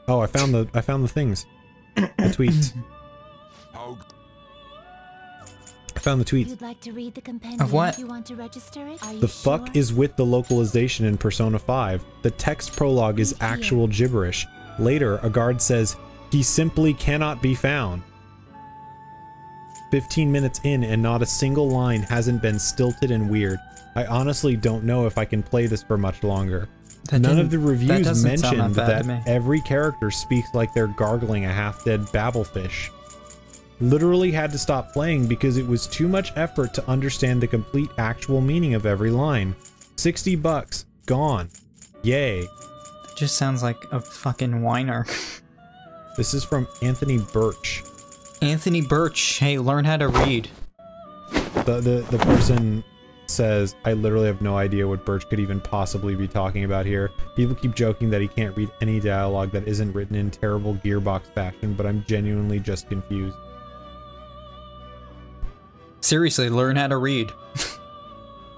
Oh, I found the things. The tweets. I found the tweets. You'd like to read the compendium of what? if you want to register it? Are you The sure? fuck is with the localization in Persona 5? The text prologue is actual gibberish. Later, a guard says, "He simply cannot be found." 15 minutes in and not a single line hasn't been stilted and weird. I honestly don't know if I can play this for much longer. None of the reviews mentioned that every character speaks like they're gargling a half-dead babblefish. Literally had to stop playing because it was too much effort to understand the complete actual meaning of every line. $60, gone. Yay. It just sounds like a fucking whiner. This is from Anthony Birch. Anthony Birch, hey, learn how to read. The person says, I literally have no idea what Birch could even possibly be talking about here. People keep joking that he can't read any dialogue that isn't written in terrible Gearbox fashion, but I'm genuinely just confused. Seriously, learn how to read.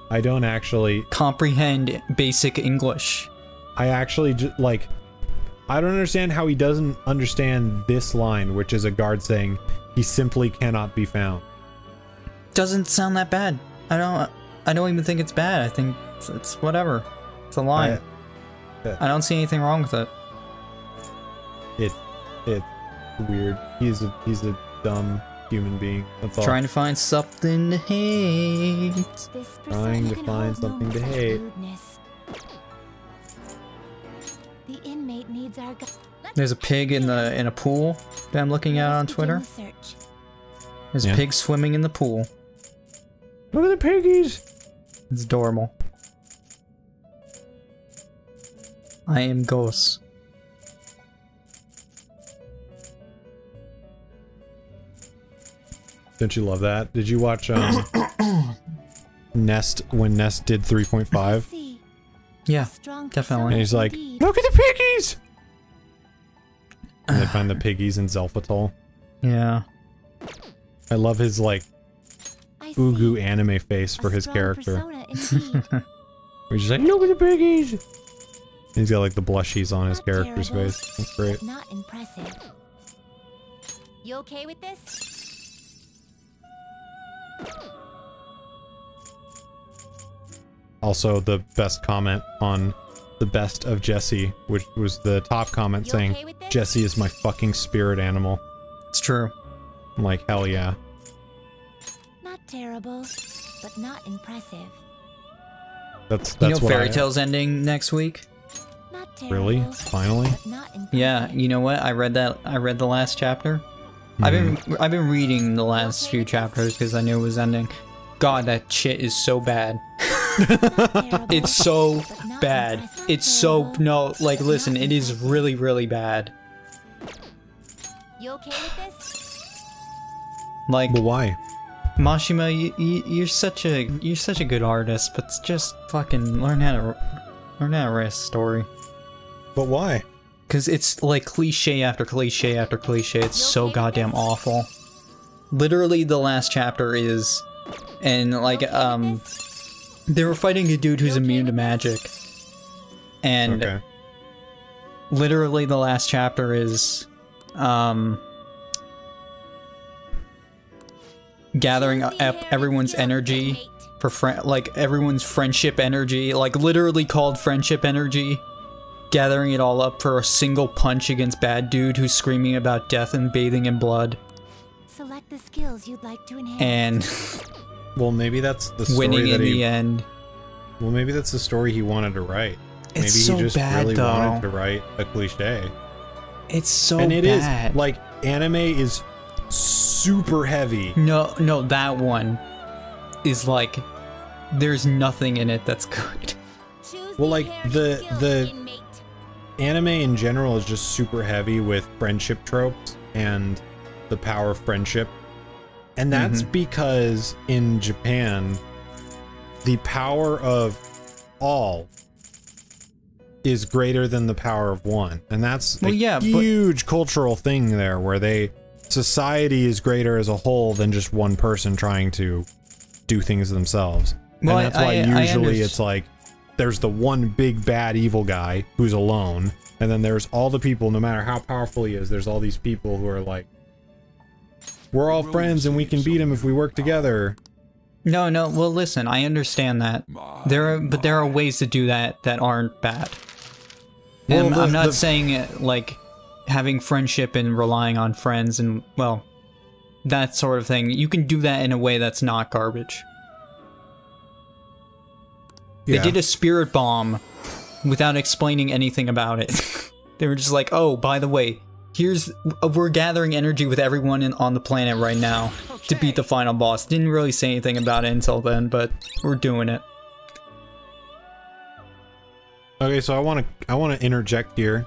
I don't actually comprehend basic English. I actually just, like, I don't understand how he doesn't understand this line, which is a guard saying, "He simply cannot be found." Doesn't sound that bad. I don't even think it's bad. I think it's whatever. It's a line. I don't see anything wrong with it. It's weird. He's a dumb human being. That's all. Trying to find something to hate. Trying to find something to hate. The inmate needs our There's a pig in a pool that I'm looking at on Twitter. There's a pig swimming in the pool. Look at the piggies! It's adorable. I am Ghost. Don't you love that? Did you watch Nest when Nest did 3.5? Yeah, definitely. And he's like, "Look at the piggies!" And they find the piggies in Zelfatol. Yeah. I love his, like, Ugu anime face for his character. He's just like, "Look at the piggies!" And he's got, like, the blushies on his character's face. That's great. Not impressive. You okay with this? Also, the best comment on the best of Jessie, which was the top comment saying, "Jessie is my fucking spirit animal." It's true. I'm like, hell yeah. Not terrible, but not impressive. That's you know, what Fairy Tail's ending next week. Not terrible, really? Finally? Yeah, you know what? I read the last chapter. I've been reading the last few chapters because I knew it was ending. God, that shit is so bad. It's so bad. It's so like listen, it is really, really bad. You okay with this? Like, but why? Mashima, you're such a good artist, but just fucking learn how to write a story. But why? Because it's like cliche after cliche after cliche. It's so goddamn awful. Literally, the last chapter is, and like they were fighting a dude who's immune to magic, and literally the last chapter is gathering up everyone's energy for everyone's friendship energy, like literally called friendship energy, gathering it all up for a single punch against bad dude who's screaming about death and bathing in blood. Select the skills you'd like to enhance. And well, maybe that's the story winning that in the end. Well, maybe that's the story he wanted to write. Maybe It's so he just bad, really though. wanted to write a cliche. It's so and it bad. is like anime is super heavy. No, that one is like there's nothing in it that's good. Well, like the anime in general is just super heavy with friendship tropes and the power of friendship. And that's because in Japan, the power of all is greater than the power of one. And that's a huge cultural thing there where society is greater as a whole than just one person trying to do things themselves. Well, and that's why usually it's like there's the one big bad evil guy who's alone, And then there's all the people, no matter how powerful he is, there's all these people who are like, we're all friends and we can beat him if we work together. No, well listen, I understand that. But there are ways to do that that aren't bad. And Well, I'm not saying, like, having friendship and relying on friends and, well, that sort of thing. You can do that in a way that's not garbage. Yeah. They did a spirit bomb without explaining anything about it. They were just like, oh, by the way, we're gathering energy with everyone on the planet right now to beat the final boss. Didn't really say anything about it until then, but we're doing it. Okay, so I want to interject here.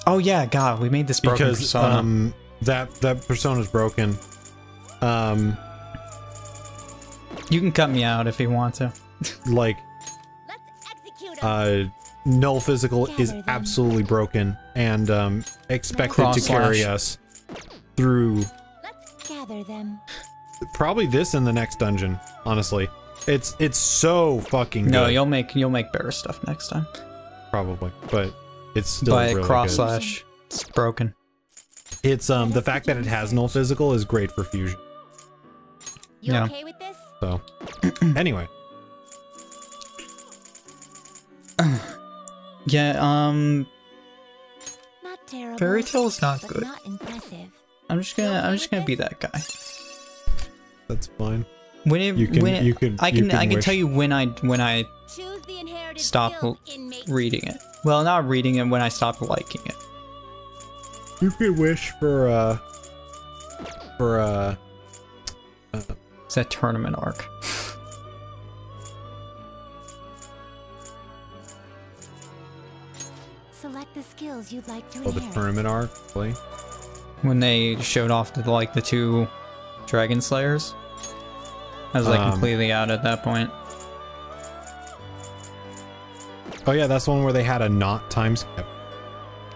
Oh yeah, God, we made this broken because persona. that persona's broken. You can cut me out if you want to. Like, null physical is absolutely broken and expected to carry us through. Let's gather them. Probably this in the next dungeon. Honestly, it's so fucking good. No, you'll make better stuff next time. Probably, but it's still really cross good. slash, it's broken. It's the fact that it has null physical is great for fusion. You Yeah. okay with this? So anyway, Yeah, Not terrible. Fairy Tail's not but good. Not impressive. I'm just gonna be that guy. that's fine. When it, You can- when it, you can- I you can, can I can wish. tell you when I Choose the inherited stop skills, inmate. reading it. Well, not reading it, when I stopped liking it. You could wish for It's that tournament arc. Select the skills you'd like to the inherit. tournament arc, really? When they showed off the two Dragon Slayers. I was like completely out at that point. Oh yeah, that's the one where they had a not time skip,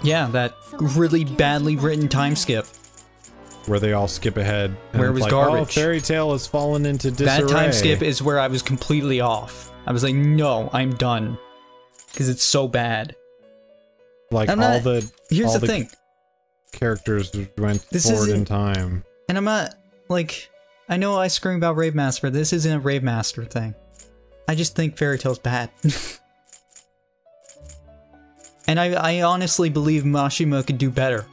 Yeah, that really badly written time skip. where they all skip ahead. And Where it it's was like, garbage. Oh, Fairy Tail has fallen into disarray. That time skip is where I was completely off. I was like, no, I'm done. Because it's so bad. like I'm all not- the Here's all the the thing. characters went This forward in isn't- time. And I'm not, like, I know I scream about Rave Master, but this isn't a Rave Master thing. I just think Fairy Tail's bad. And I honestly believe Mashima could do better.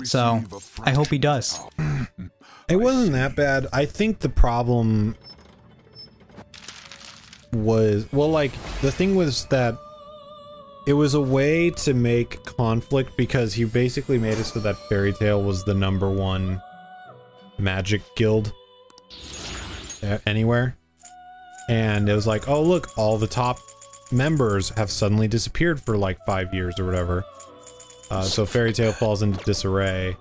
So, I hope he does. It wasn't that bad. I think the problem was, well, like, the thing was that it was a way to make conflict because he basically made it so that Fairy Tail was the #1 magic guild anywhere. And it was like, oh look, all the top members have suddenly disappeared for like 5 years or whatever. So Fairy Tail falls into disarray,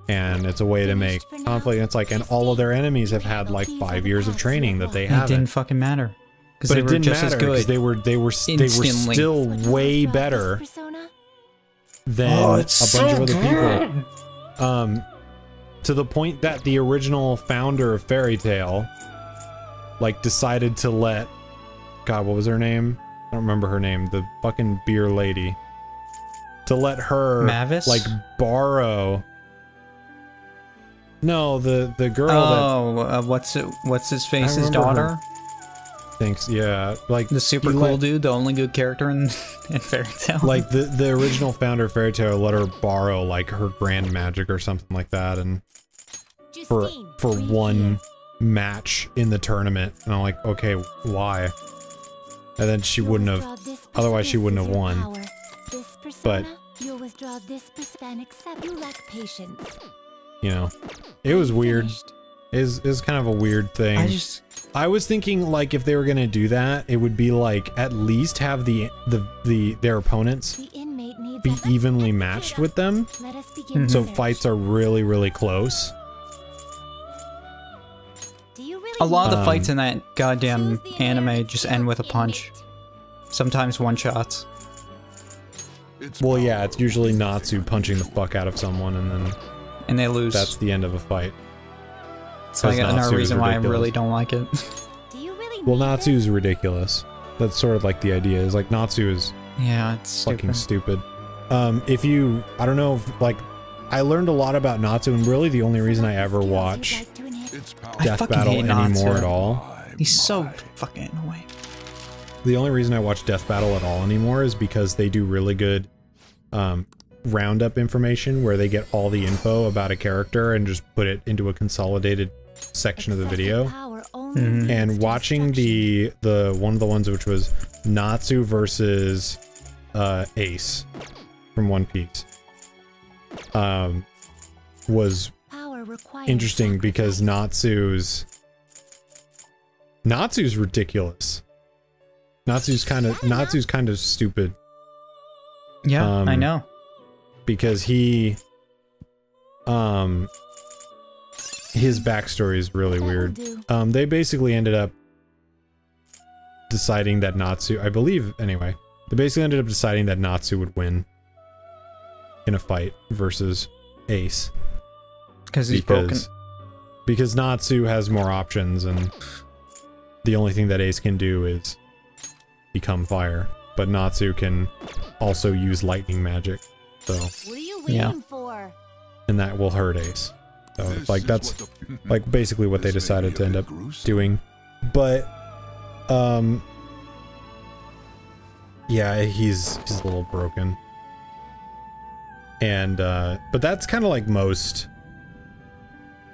and it's a way to make conflict. And it's like, and all of their enemies have had like 5 years of training that they It haven't. didn't fucking matter. Because But they it were didn't just matter as because good. they were Instantly. still way better than a bunch of other people. To the point that the original founder of Fairy Tail, like, decided to let, God, what was her name? I don't remember her name. The fucking beer lady. To let her, Mavis? like, borrow. No, the girl what's his face's remember daughter? her. Thinks, yeah, like The super he cool let- dude, the only good character in Fairy Tail. Like the original founder of Fairy Tail let her borrow like her grand magic or something like that, and for one match in the tournament, and I'm like, okay, why? And then she wouldn't have, otherwise she wouldn't have won. But you'll withdraw this and accept. You lack patience. you know, it was weird. Is kind of a weird thing. I was thinking, like, if they were gonna do that, it would be like at least have their opponents The inmate needs be a- evenly matched with them, Let us begin so research. fights are really close. Do you really A lot of the Um, fights in that goddamn Choose the anime inherited just end with a skills, punch. inmate. Sometimes one-shots. Well, yeah, it's usually Natsu punching the fuck out of someone, and then And they lose. that's the end of a fight. It's like Natsu another is reason why I ridiculous. really don't like it. Do you really Well, need Natsu's ridiculous. That's sort of like the idea, is like Natsu is Yeah, it's fucking stupid. If you, I don't know, if, like, I learned a lot about Natsu, and really the only reason I ever watch Death Battle anymore at all. He's so fucking annoying. The only reason I watch Death Battle at all anymore is because they do really good roundup information where they get all the info about a character and just put it into a consolidated section of the video. And watching the one of the ones which was Natsu versus Ace from One Piece was interesting because Natsu's ridiculous. Natsu's kind of stupid. Yeah, I know. Because he his backstory is really weird. They basically ended up deciding that Natsu, I believe anyway, they basically ended up deciding that Natsu would win in a fight versus Ace. Because he's broken. Because Natsu has more options, and the only thing that Ace can do is become fire. But Natsu can also use lightning magic, so... What are you waiting for? And that will hurt Ace. So, like, that's, like, basically what they decided to end up doing. But, yeah, he's a little broken. And, but that's kind of like most...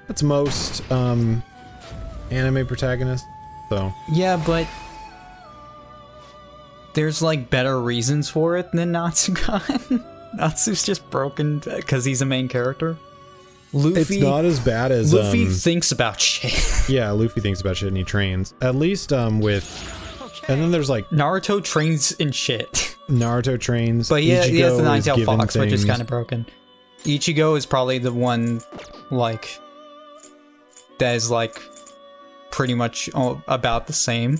That's most, anime protagonists, so... Yeah, but... There's, like, better reasons for it than Natsu got. Natsu's just broken because he's a main character. Luffy... It's not as bad as, Luffy thinks about shit. Yeah, Luffy thinks about shit and he trains. At least, with... And then there's, like... Naruto trains in shit. Naruto trains. But yeah, he has the Nine-Tailed Fox, things. which is kind of broken. Ichigo is probably the one, like... that is, like, pretty much about the same.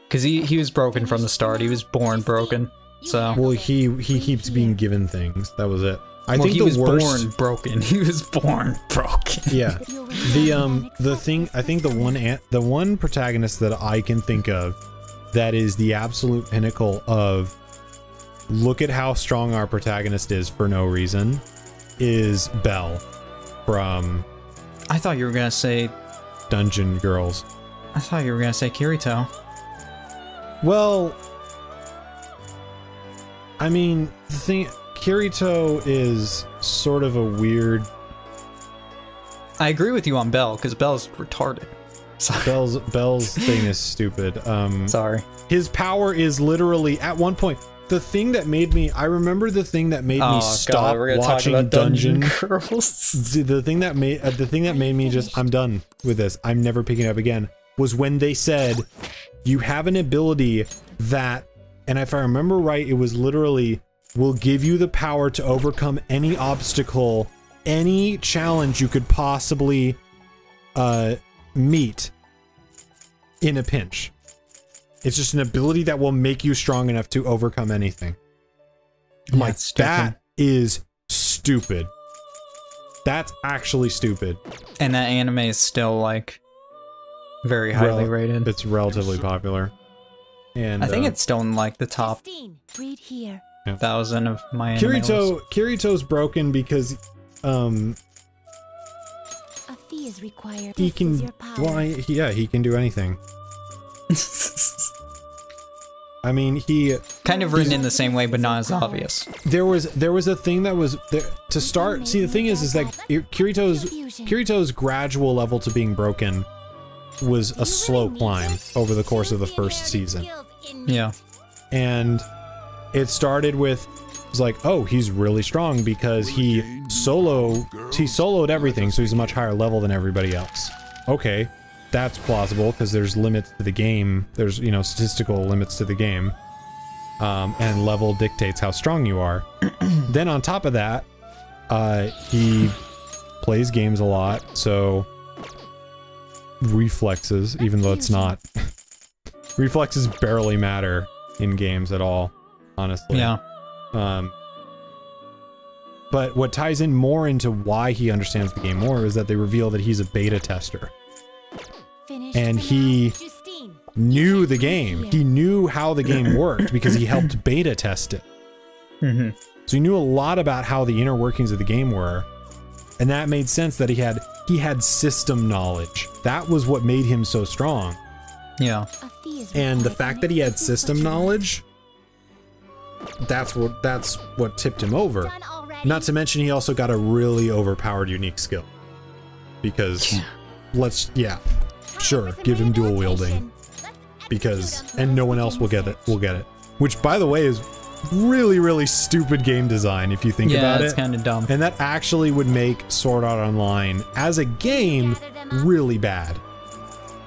Because he was broken from the start. He was born broken. So. Well, he keeps being given things. That was it. I think he the was worst... born broken. He was born broken. Yeah. The thing, I think the one protagonist that I can think of that is the absolute pinnacle of look at how strong our protagonist is for no reason is Belle from... I thought you were gonna say... Dungeon Girls. I thought you were gonna say Kirito. Well... I mean, the thing... Kirito is sort of a weird... I agree with you on Belle, because Belle's retarded. Sorry. Belle's thing is stupid. Sorry. His power is literally, at one point, the thing that made me... I remember the thing that made me stop watching Dungeon Girls. The thing that made me just, I'm done with this, I'm never picking it up again, was when they said, you have an ability that, and if I remember right, it was literally... will give you the power to overcome any obstacle, any challenge you could possibly meet in a pinch. It's just an ability that will make you strong enough to overcome anything. I'm like, that is stupid. That's actually stupid. And that anime is still, like, very highly rated. It's relatively popular. And I think it's still in, like, the top 1,000 of my anime list. Kirito's broken because a fee is required. He can he can do anything. I mean, he kind of written in the same way, but not as obvious. There was a thing that was there to start. See, the thing is that Kirito's gradual level to being broken was a slow climb over the course of the first season. Yeah, and it started with, it was like, oh, he's really strong because he soloed everything, so he's a much higher level than everybody else. Okay, that's plausible because there's limits to the game. There's, you know, statistical limits to the game, and level dictates how strong you are. Then on top of that, he plays games a lot, so reflexes, even though it's not, reflexes barely matter in games at all. Honestly. Yeah. But what ties in more into why he understands the game more is that they reveal that he's a beta tester. And he knew the game. He knew how the game worked because he helped beta test it. So he knew a lot about how the inner workings of the game were, and that made sense that he had system knowledge. That was what made him so strong. Yeah. And the fact that he had system knowledge, that's what tipped him over. Not to mention he also got a really overpowered unique skill. Because sure, give him dual wielding. And no one else will get it. Which, by the way, is really, really stupid game design if you think about it. Yeah, it's kind of dumb. And that actually would make Sword Art Online as a game really bad.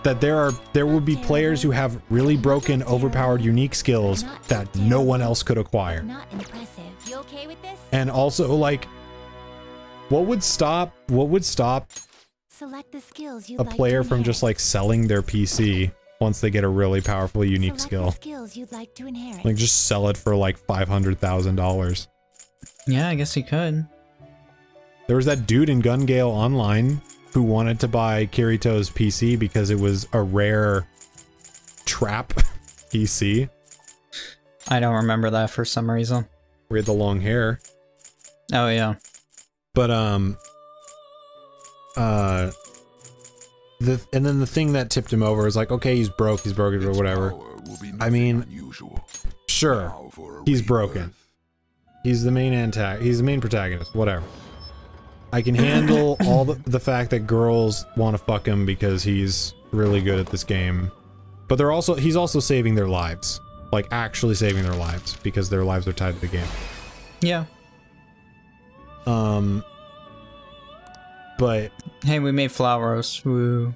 That there would be players who have really broken, overpowered unique skills that no one else could acquire. And also, like, what would stop a player from just like selling their PC once they get a really powerful unique skill? Like, just sell it for like $500,000. Yeah, I guess you could. There was that dude in Gun Gale Online who wanted to buy Kirito's PC because it was a rare trap PC. I don't remember that for some reason. We had the long hair. Oh yeah. But and then the thing that tipped him over is like, okay, he's broken or whatever. I mean, sure, he's broken. He's the main protagonist, whatever. I can handle all the fact that girls want to fuck him because he's really good at this game. But he's also saving their lives. Like, actually saving their lives, because their lives are tied to the game. Yeah. But... Hey, we made flowers. Woo.